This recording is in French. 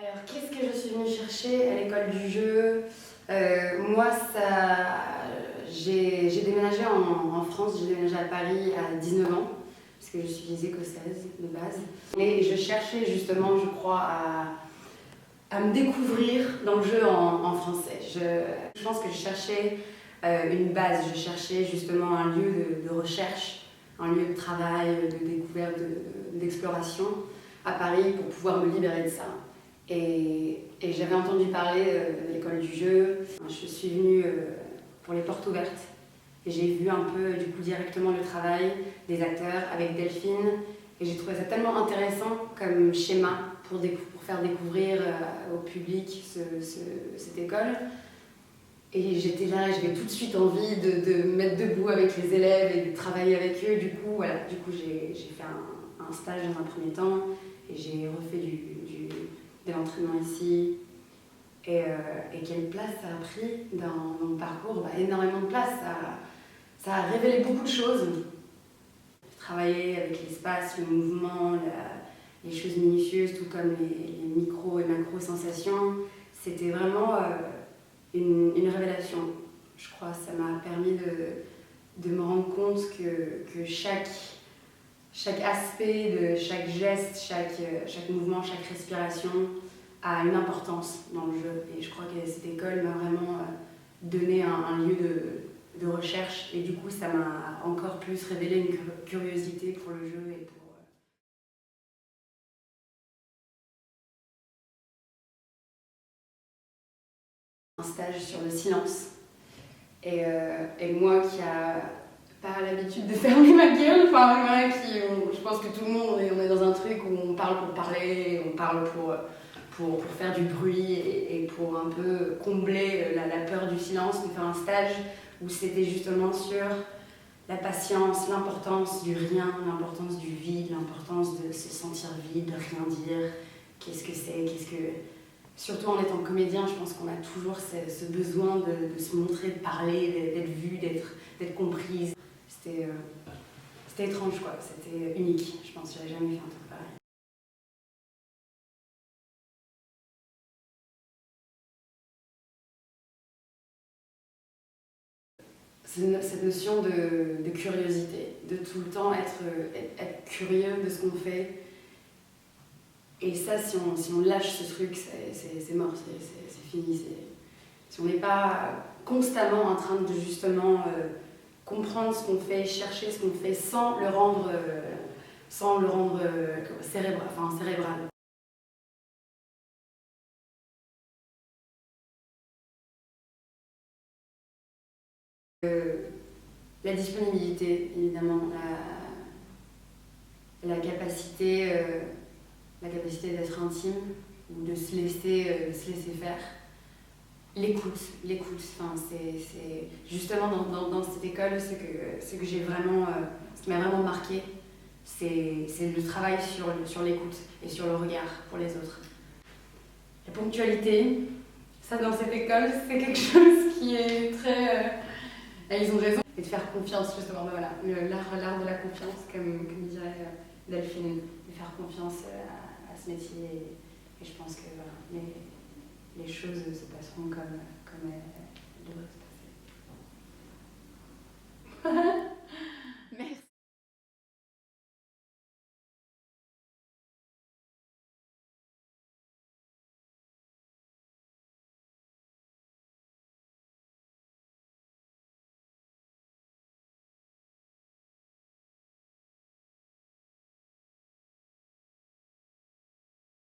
Alors, qu'est-ce que je suis venue chercher à l'école du jeu? Moi, j'ai déménagé en France, j'ai déménagé à Paris à 19 ans, parce que je suis écossaise de base. Et je cherchais justement, je crois, à me découvrir dans le jeu en français. Je pense que je cherchais une base, je cherchais justement un lieu de recherche, un lieu de travail, de découverte, d'exploration à Paris pour pouvoir me libérer de ça. Et j'avais entendu parler de l'école du jeu. Je suis venue pour les portes ouvertes et j'ai vu un peu du coup directement le travail des acteurs avec Delphine et j'ai trouvé ça tellement intéressant comme schéma pour faire découvrir au public cette école. Et j'étais là, j'avais tout de suite envie de me mettre debout avec les élèves et de travailler avec eux. Du coup, voilà, j'ai fait un stage dans un premier temps et j'ai refait de l'entraînement ici. Et quelle place ça a pris dans mon parcours? Énormément de place. Ça a révélé beaucoup de choses. Travailler avec l'espace, le mouvement, les choses minutieuses, tout comme les micro et macro sensations, c'était vraiment une révélation. Je crois que ça m'a permis de me rendre compte que chaque aspect de chaque geste, chaque mouvement, chaque respiration a une importance dans le jeu. Et je crois que cette école m'a vraiment donné un lieu de recherche. Et du coup, ça m'a encore plus révélé une curiosité pour le jeu et pour un stage sur le silence. Et moi qui a pas l'habitude de fermer ma gueule, enfin voilà, je pense que tout le monde, on est dans un truc où on parle pour parler, on parle pour faire du bruit et pour un peu combler la peur du silence, de faire un stage où c'était justement sur la patience, l'importance du rien, l'importance du vide, l'importance de se sentir vide, de rien dire, qu'est-ce que c'est, Surtout en étant comédien, je pense qu'on a toujours ce besoin de se montrer, de parler, d'être vue, d'être comprise. C'était étrange, quoi. C'était unique. Je pense que j'avais jamais fait un truc pareil. Cette notion de curiosité, de tout le temps être curieux de ce qu'on fait. Et ça, si on lâche ce truc, c'est mort, c'est fini. Si on n'est pas constamment en train de justement comprendre ce qu'on fait, chercher ce qu'on fait sans le rendre cérébral. La disponibilité, évidemment, la capacité d'être intime ou de se laisser faire. L'écoute, enfin, c'est justement dans cette école, ce que j'ai vraiment, ce qui m'a vraiment marqué, c'est le travail sur l'écoute et sur le regard pour les autres. La ponctualité, ça dans cette école, c'est quelque chose qui est très... ils ont raison. Et de faire confiance justement, voilà, l'art de la confiance, comme dirait Delphine, de faire confiance à ce métier. Et je pense que voilà, les choses se passeront comme elles devraient se passer.